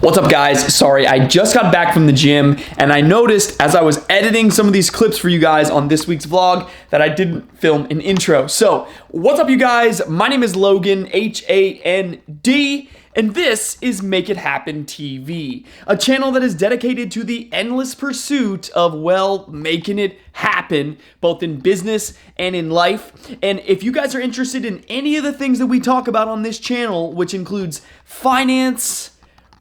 What's up, guys? Sorry, I just got back from the gym and I noticed as I was editing some of these clips for you guys on this week's vlog that I didn't film an intro. So, what's up, you guys? My name is Logan, H-A-N-D, and this is Make It Happen TV, a channel that is dedicated to the endless pursuit of, well, making it happen, both in business and in life. And if you guys are interested in any of the things that we talk about on this channel, which includes finance,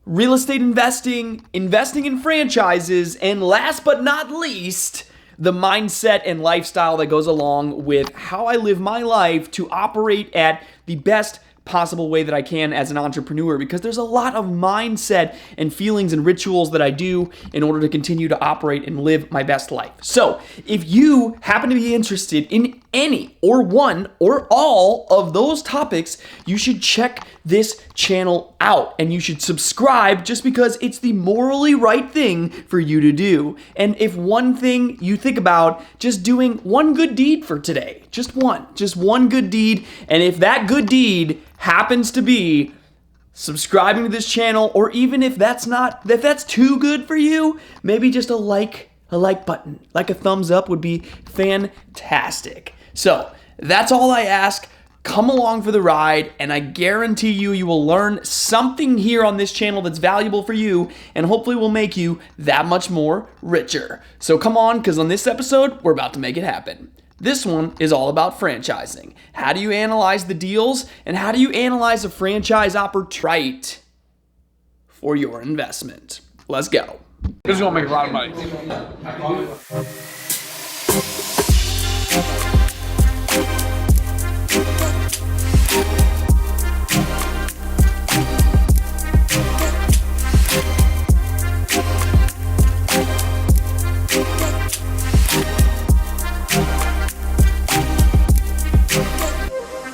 real estate investing, investing in franchises, and last but not least, the mindset and lifestyle that goes along with how I live my life to operate at the best possible way that I can as an entrepreneur, because there's a lot of mindset and feelings and rituals that I do in order to continue to operate and live my best life. So if you happen to be interested in any or one or all of those topics, you should check this channel out and you should subscribe, just because it's the morally right thing for you to do. And if one thing you think about, just doing one good deed for today, just one good deed, and if that good deed happens to be subscribing to this channel, or even if that's too good for you, maybe just a like button, like a thumbs up would be fantastic. So that's all I ask. Come along for the ride, and I guarantee you will learn something here on this channel that's valuable for you, and hopefully will make you that much more richer. So come on, because on this episode, we're about to make it happen. This one is all about franchising. How do you analyze the deals, and how do you analyze a franchise opportunity for your investment? Let's go. This is gonna make a lot of money.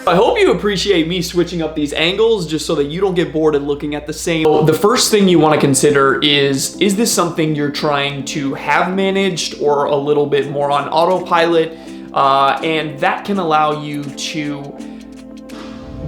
I hope you appreciate me switching up these angles just so that you don't get bored and looking at the same. So the first thing you want to consider is this something you're trying to have managed or a little bit more on autopilot? And that can allow you to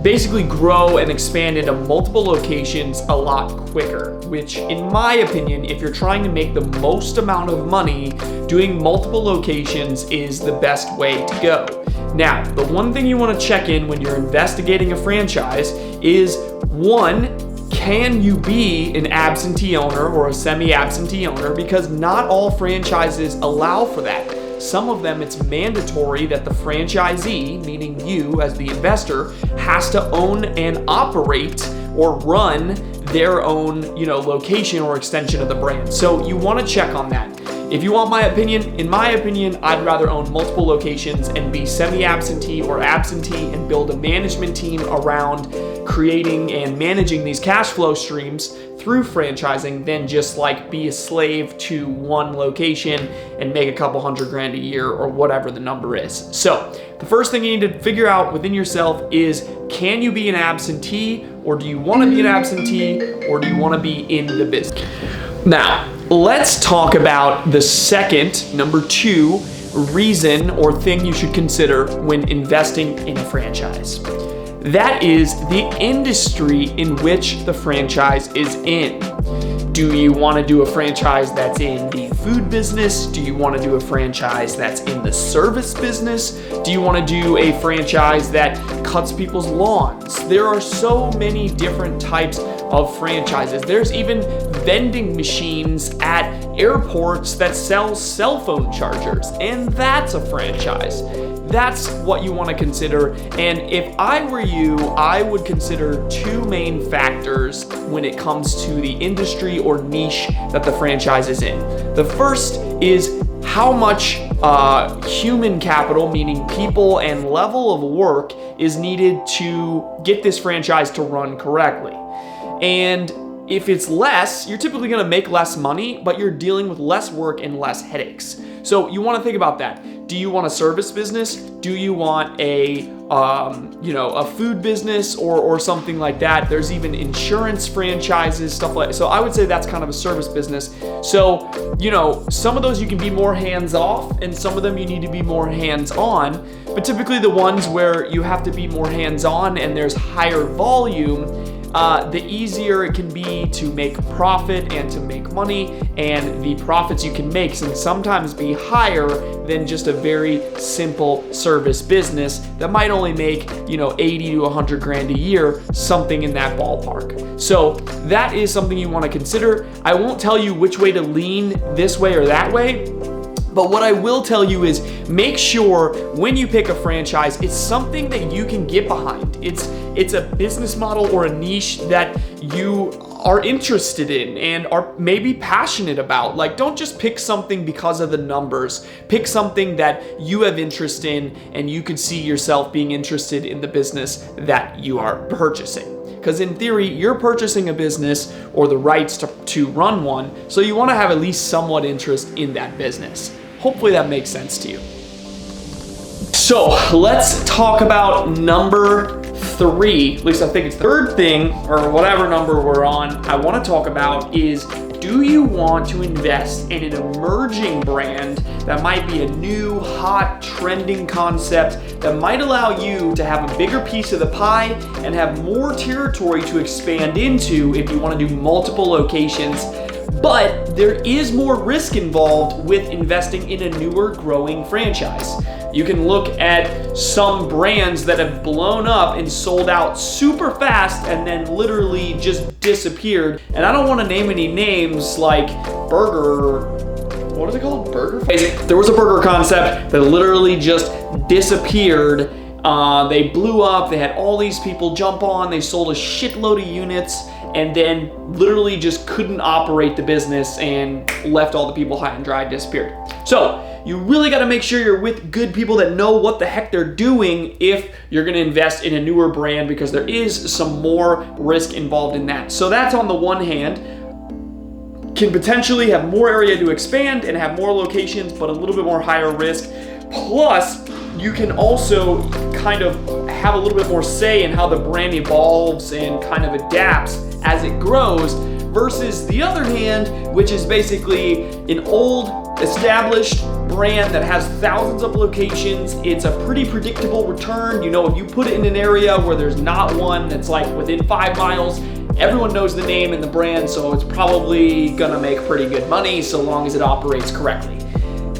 basically grow and expand into multiple locations a lot quicker, which in my opinion, if you're trying to make the most amount of money, doing multiple locations is the best way to go. Now, the one thing you want to check in when you're investigating a franchise is, one, can you be an absentee owner or a semi-absentee owner? Because not all franchises allow for that. Some of them, it's mandatory that the franchisee, meaning you as the investor, has to own and operate or run their own, location or extension of the brand. So you want to check on that. If you want my opinion, in my opinion, I'd rather own multiple locations and be semi-absentee or absentee and build a management team around creating and managing these cash flow streams through franchising than just be a slave to one location and make a couple $100,000 a year or whatever the number is. So the first thing you need to figure out within yourself is, can you be an absentee, or do you want to be an absentee, or do you want to be in the business? Now, let's talk about the second, number 2, reason or thing you should consider when investing in a franchise. That is the industry in which the franchise is in. Do you want to do a franchise that's in the food business? Do you want to do a franchise that's in the service business? Do you want to do a franchise that cuts people's lawns? There are so many different types of franchises. There's even vending machines at airports that sell cell phone chargers, and that's a franchise. That's what you want to consider. And if I were you, I would consider 2 main factors when it comes to the industry or niche that the franchise is in. The first is how much human capital, meaning people and level of work, is needed to get this franchise to run correctly. And if it's less, you're typically going to make less money, but you're dealing with less work and less headaches. So you want to think about that. Do you want a service business? Do you want a food business or something like that? There's even insurance franchises, stuff like that. So I would say that's kind of a service business. So, some of those you can be more hands-off, and some of them you need to be more hands-on. But typically the ones where you have to be more hands-on and there's higher volume, the easier it can be to make profit and to make money, and the profits you can make can sometimes be higher than just a very simple service business that might only make, 80 to 100 grand a year, something in that ballpark. So that is something you want to consider. I won't tell you which way to lean this way or that way, but what I will tell you is make sure when you pick a franchise, it's something that you can get behind. It's a business model or a niche that you are interested in and are maybe passionate about. Like, don't just pick something because of the numbers. Pick something that you have interest in and you could see yourself being interested in the business that you are purchasing. Because in theory, you're purchasing a business or the rights to run one, so you want to have at least somewhat interest in that business. Hopefully that makes sense to you. So let's talk about number 3, at least I think it's the third thing, or whatever number we're on, I want to talk about is, do you want to invest in an emerging brand that might be a new, hot, trending concept that might allow you to have a bigger piece of the pie and have more territory to expand into if you want to do multiple locations? But there is more risk involved with investing in a newer, growing franchise. You can look at some brands that have blown up and sold out super fast and then literally just disappeared. And I don't want to name any names like what is it called? Burger? There was a burger concept that literally just disappeared. They blew up, they had all these people jump on, they sold a shitload of units, and then literally just couldn't operate the business and left all the people high and dry, disappeared. So you really got to make sure you're with good people that know what the heck they're doing if you're going to invest in a newer brand, because there is some more risk involved in that. So that's on the one hand, can potentially have more area to expand and have more locations, but a little bit more higher risk. Plus, you can also kind of have a little bit more say in how the brand evolves and kind of adapts as it grows, versus the other hand, which is basically an old, established brand that has thousands of locations. It's a pretty predictable return. If you put it in an area where there's not one that's like within 5 miles, everyone knows the name and the brand, so it's probably gonna make pretty good money so long as it operates correctly.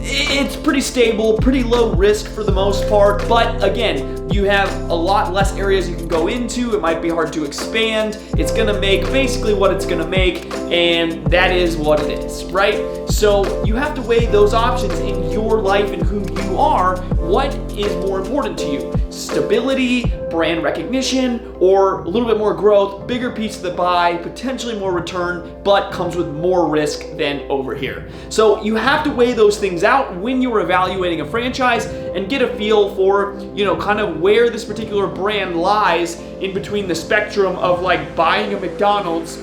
It's pretty stable, pretty low risk for the most part, but again, you have a lot less areas you can go into. It might be hard to expand. It's gonna make basically what it's gonna make, and that is what it is, right? So you have to weigh those options in your life and who you are. What is more important to you? Stability, brand recognition, or a little bit more growth, bigger piece of the pie, potentially more return, but comes with more risk than over here. So you have to weigh those things out when you're evaluating a franchise and get a feel for, kind of where this particular brand lies in between the spectrum of like buying a McDonald's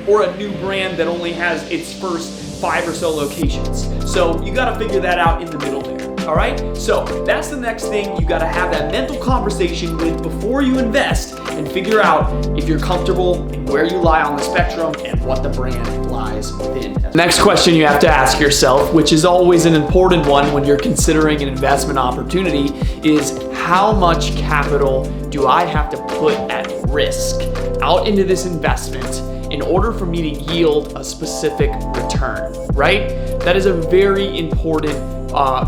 or a new brand that only has its first 5 or so locations. So you got to figure that out in the middle there. All right, so that's the next thing you got to have that mental conversation with before you invest, and figure out if you're comfortable and where you lie on the spectrum and what the brand lies within. Next question you have to ask yourself, which is always an important one when you're considering an investment opportunity, is how much capital do I have to put at risk out into this investment in order for me to yield a specific return, right? That is a very important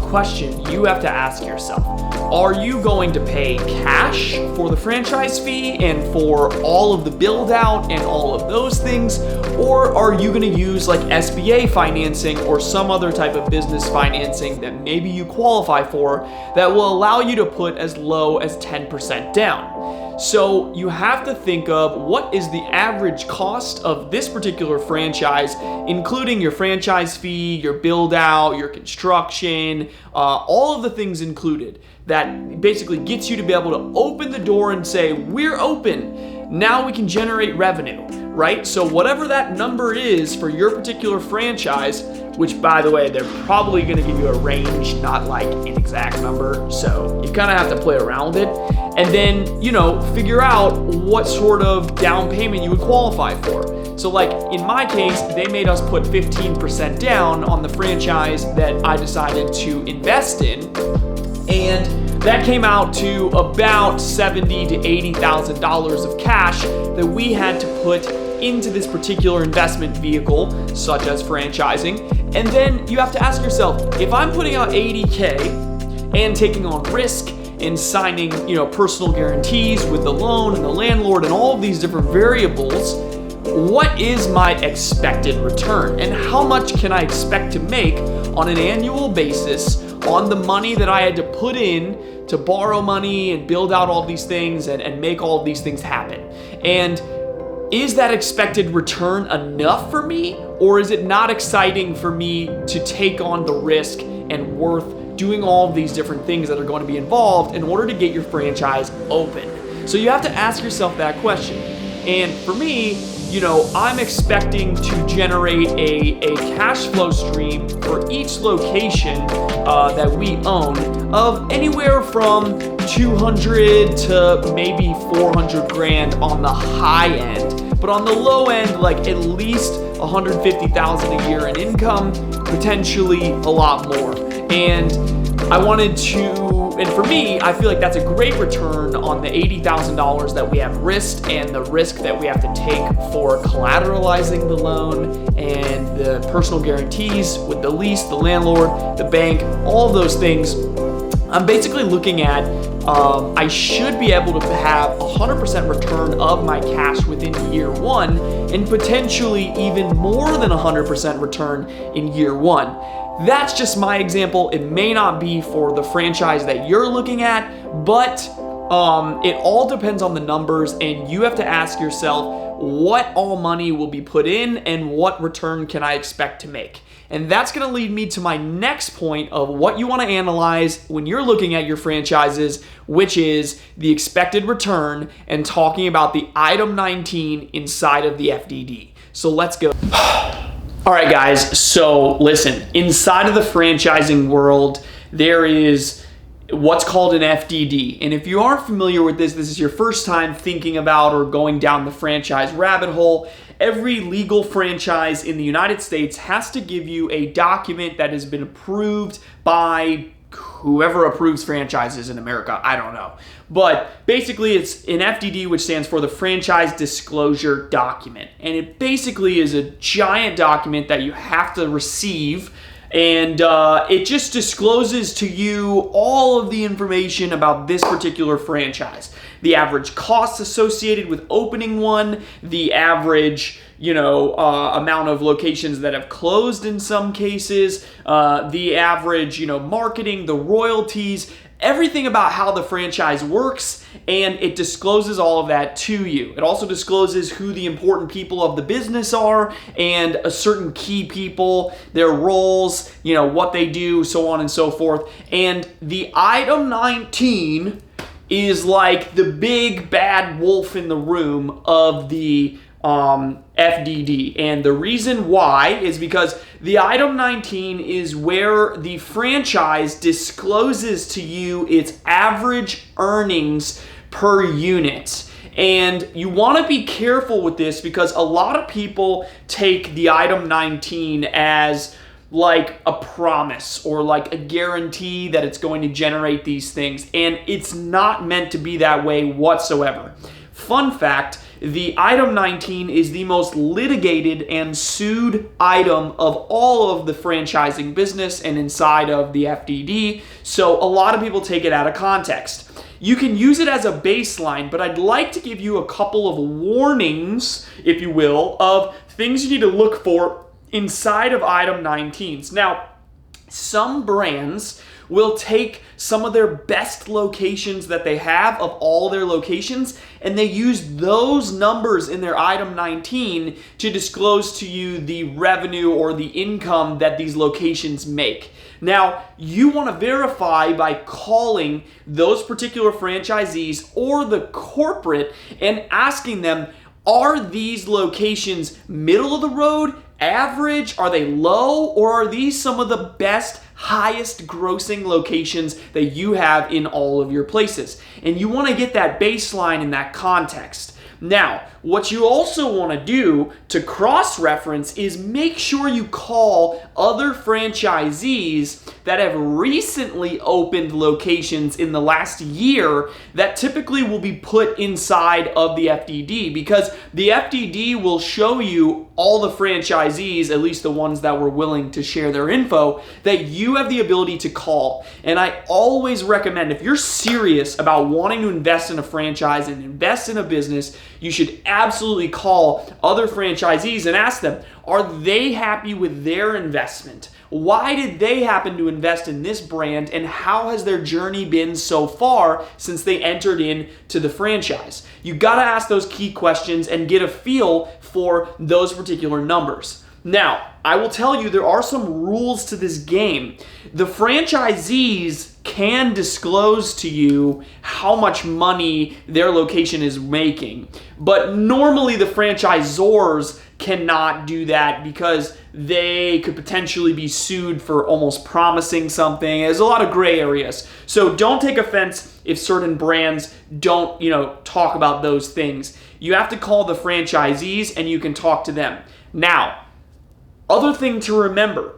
question you have to ask yourself. Are you going to pay cash for the franchise fee and for all of the build out and all of those things? Or are you going to use like SBA financing or some other type of business financing that maybe you qualify for that will allow you to put as low as 10% down? So you have to think of what is the average cost of this particular franchise, including your franchise fee, your build out, your construction, all of the things included that basically gets you to be able to open the door and say, we're open. Now we can generate revenue, right? So whatever that number is for your particular franchise, which by the way, they're probably gonna give you a range, not like an exact number. So you kind of have to play around with it. And then, figure out what sort of down payment you would qualify for. So like in my case, they made us put 15% down on the franchise that I decided to invest in. And that came out to about $70,000 to $80,000 of cash that we had to put into this particular investment vehicle, such as franchising. And then you have to ask yourself, if I'm putting out $80K and taking on risk and signing, personal guarantees with the loan and the landlord and all of these different variables, what is my expected return? And how much can I expect to make on an annual basis on the money that I had to put in to borrow money and build out all these things and make all of these things happen? And is that expected return enough for me, or is it not exciting for me to take on the risk and worth doing all of these different things that are going to be involved in order to get your franchise open? So you have to ask yourself that question. And for me, I'm expecting to generate a cash flow stream for each location that we own of anywhere from 200 to maybe 400 grand on the high end, but on the low end, like at least 150,000 a year in income, potentially a lot more. And for me, I feel like that's a great return on the $80,000 that we have risked and the risk that we have to take for collateralizing the loan and the personal guarantees with the lease, the landlord, the bank, all of those things. I'm basically looking at I should be able to have 100% return of my cash within year one, and potentially even more than 100% return in year one. That's just my example. It may not be for the franchise that you're looking at, but it all depends on the numbers, and you have to ask yourself what all money will be put in and what return can I expect to make. And that's going to lead me to my next point of what you want to analyze when you're looking at your franchises, which is the expected return and talking about the item 19 inside of the FDD. So let's go. All right, guys. So listen, inside of the franchising world, there is what's called an FDD. And if you aren't familiar with this is your first time thinking about or going down the franchise rabbit hole. Every legal franchise in the United States has to give you a document that has been approved by whoever approves franchises in America. I don't know. But basically it's an FDD, which stands for the Franchise Disclosure Document. And it basically is a giant document that you have to receive. And it just discloses to you all of the information about this particular franchise. The average costs associated with opening one, the average, amount of locations that have closed in some cases, the average, marketing, the royalties, everything about how the franchise works, and it discloses all of that to you. It also discloses who the important people of the business are and a certain key people, their roles, what they do, so on and so forth. And the item 19 is like the big bad wolf in the room of the FDD. And the reason why is because the item 19 is where the franchise discloses to you its average earnings per unit. And you want to be careful with this because a lot of people take the item 19 as like a promise or like a guarantee that it's going to generate these things. And it's not meant to be that way whatsoever. Fun fact, the item 19 is the most litigated and sued item of all of the franchising business and inside of the FDD. So a lot of people take it out of context. You can use it as a baseline, but I'd like to give you a couple of warnings, if you will, of things you need to look for inside of item 19s. Now, some brands will take some of their best locations that they have of all their locations, and they use those numbers in their item 19 to disclose to you the revenue or the income that these locations make. Now, you want to verify by calling those particular franchisees or the corporate and asking them, are these locations middle of the road, average, are they low, or are these some of the best, highest grossing locations that you have in all of your places? And you want to get that baseline in that context. Now, what you also want to do to cross-reference is make sure you call other franchisees that have recently opened locations in the last year that typically will be put inside of the FDD, because the FDD will show you all the franchisees, at least the ones that were willing to share their info, that you have the ability to call. And I always recommend, if you're serious about wanting to invest in a franchise and invest in a business, you should absolutely call other franchisees and ask them, are they happy with their investment? Why did they happen to invest in this brand, and how has their journey been so far since they entered into the franchise? You gotta ask those key questions and get a feel for those particular numbers. Now, I will tell you, there are some rules to this game. The franchisees can disclose to you how much money their location is making, but normally the franchisors cannot do that because they could potentially be sued for almost promising something. There's a lot of gray areas. So don't take offense if certain brands don't, talk about those things. You have to call the franchisees and you can talk to them. Now, other thing to remember,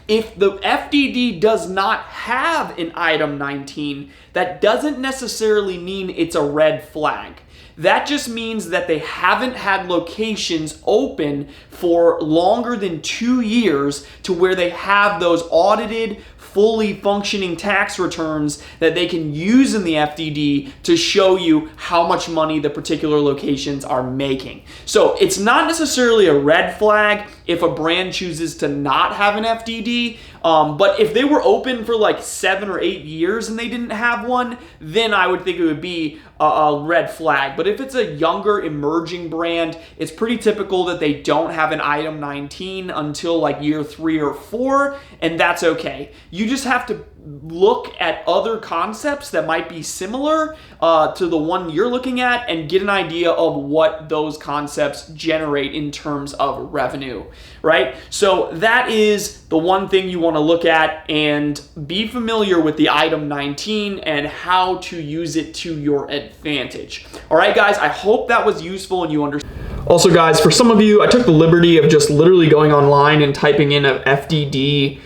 if the FDD does not have an item 19, that doesn't necessarily mean it's a red flag. That just means that they haven't had locations open for longer than 2 years to where they have those audited, fully functioning tax returns that they can use in the FDD to show you how much money the particular locations are making. So it's not necessarily a red flag if a brand chooses to not have an FDD, but if they were open for like 7 or 8 years and they didn't have one, then I would think it would be a red flag. But if it's a younger emerging brand, it's pretty typical that they don't have an item 19 until like year 3 or 4, and that's okay. You just have to look at other concepts that might be similar to the one you're looking at and get an idea of what those concepts generate in terms of revenue, right? So that is the one thing you want to look at, and be familiar with the item 19 and how to use it to your advantage. All right, guys, I hope that was useful and you understand. Also, guys, for some of you, I took the liberty of just literally going online and typing in an FDD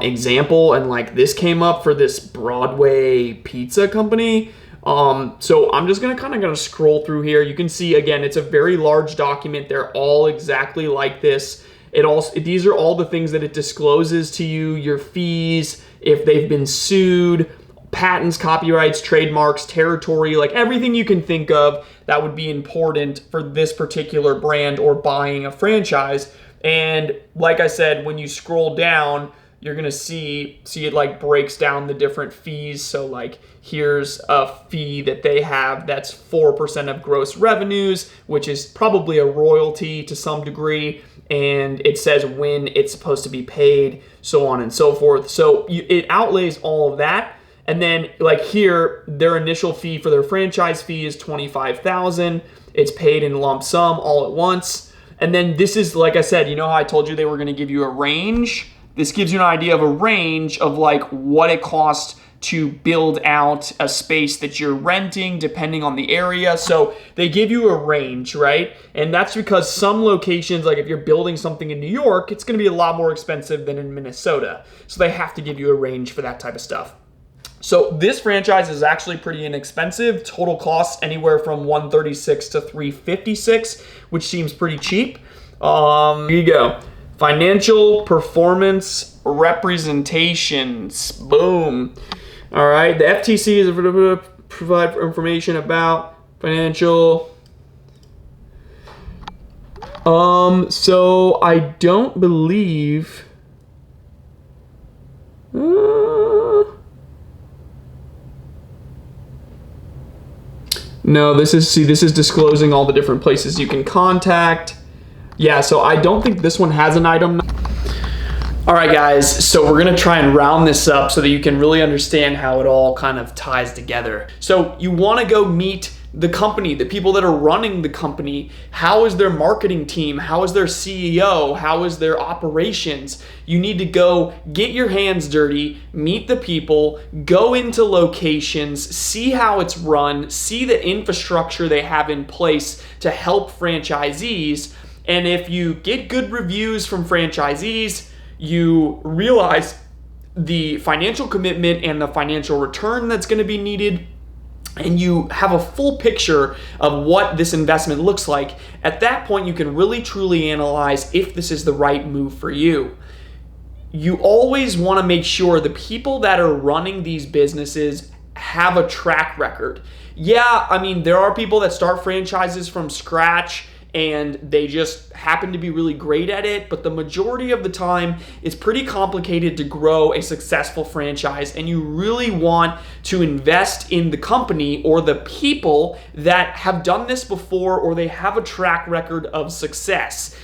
example, and like this came up for this Broadway pizza company. So I'm just gonna scroll through here. You can see, again, it's a very large document. They're all exactly like this. These are all the things that it discloses to you: your fees, if they've been sued, patents, copyrights, trademarks, territory, like everything you can think of that would be important for this particular brand or buying a franchise. And like I said, when you scroll down, you're gonna see it like breaks down the different fees. So like here's a fee that they have that's 4% of gross revenues, which is probably a royalty to some degree. And it says when it's supposed to be paid, so on and so forth. So it outlays all of that. And then like here, their initial fee for their franchise fee is $25,000. It's paid in lump sum all at once. And then this is, like I said, you know how I told you they were gonna give you a range? This gives you an idea of a range of like what it costs to build out a space that you're renting depending on the area. So they give you a range, right? And that's because some locations, like if you're building something in New York, it's gonna be a lot more expensive than in Minnesota. So they have to give you a range for that type of stuff. So this franchise is actually pretty inexpensive. Total costs anywhere from $136 to $356, which seems pretty cheap. Here you go. Financial performance representations. Boom. All right. The FTC is provide information about financial. So I don't believe. No, this is disclosing all the different places you can contact. Yeah, so I don't think this one has an item. All right, guys, so we're gonna try and round this up so that you can really understand how it all kind of ties together. So you wanna go meet the company, the people that are running the company. How is their marketing team? How is their CEO? How is their operations? You need to go get your hands dirty, meet the people, go into locations, see how it's run, see the infrastructure they have in place to help franchisees. And if you get good reviews from franchisees, you realize the financial commitment and the financial return that's going to be needed, and you have a full picture of what this investment looks like, at that point you can really truly analyze if this is the right move for you. You always want to make sure the people that are running these businesses have a track record. Yeah, I mean, there are people that start franchises from scratch and they just happen to be really great at it, but the majority of the time it's pretty complicated to grow a successful franchise, and you really want to invest in the company or the people that have done this before, or they have a track record of success.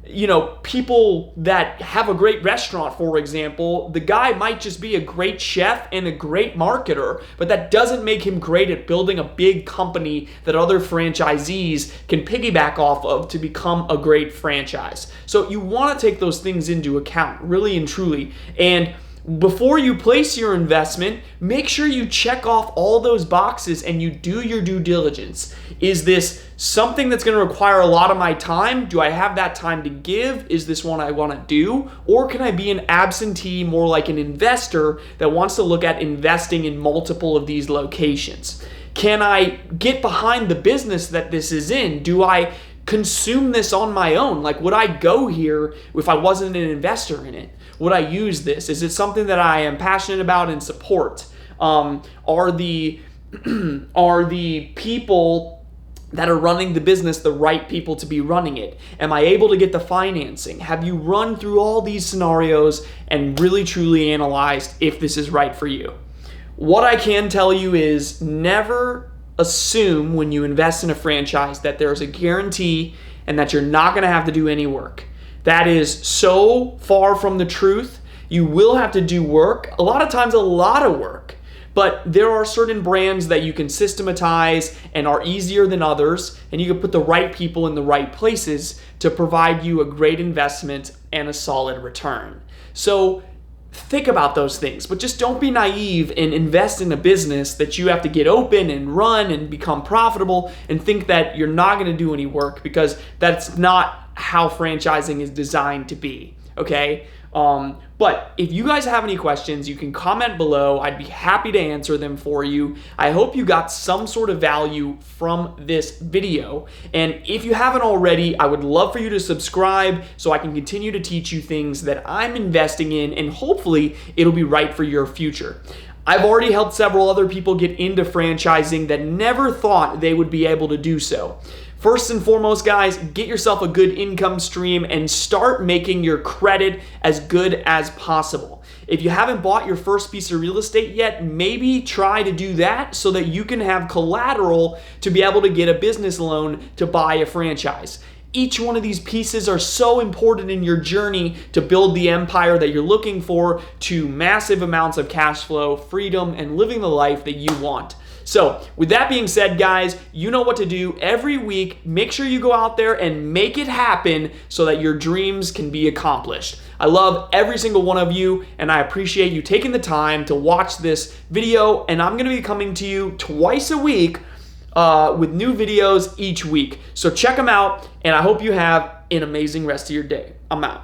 You know, people that have a great restaurant, for example, the guy might just be a great chef and a great marketer, but that doesn't make him great at building a big company that other franchisees can piggyback off of to become a great franchise. So you want to take those things into account, really and truly. And before you place your investment, make sure you check off all those boxes and you do your due diligence. Is this something that's going to require a lot of my time? Do I have that time to give? Is this one I want to do? Or can I be an absentee, more like an investor that wants to look at investing in multiple of these locations? Can I get behind the business that this is in? Do I consume this on my own? Like, would I go here if I wasn't an investor in it? Would I use this? Is it something that I am passionate about and support? Are the people that are running the business the right people to be running it? Am I able to get the financing? Have you run through all these scenarios and really truly analyzed if this is right for you? What I can tell you is never assume when you invest in a franchise that there's a guarantee and that you're not going to have to do any work. That is so far from the truth. You will have to do work, a lot of times a lot of work, but there are certain brands that you can systematize and are easier than others, and you can put the right people in the right places to provide you a great investment and a solid return. So think about those things, but just don't be naive and invest in a business that you have to get open and run and become profitable and think that you're not going to do any work, because that's not how franchising is designed to be, okay? But if you guys have any questions, you can comment below. I'd be happy to answer them for you. I hope you got some sort of value from this video. And if you haven't already, I would love for you to subscribe so I can continue to teach you things that I'm investing in, and hopefully it'll be right for your future. I've already helped several other people get into franchising that never thought they would be able to do so. First and foremost, guys, get yourself a good income stream and start making your credit as good as possible. If you haven't bought your first piece of real estate yet, maybe try to do that so that you can have collateral to be able to get a business loan to buy a franchise. Each one of these pieces are so important in your journey to build the empire that you're looking for, to massive amounts of cash flow, freedom, and living the life that you want. So with that being said, guys, you know what to do. Every week, make sure you go out there and make it happen so that your dreams can be accomplished. I love every single one of you, and I appreciate you taking the time to watch this video, and I'm going to be coming to you twice a week with new videos each week. So check them out, and I hope you have an amazing rest of your day. I'm out.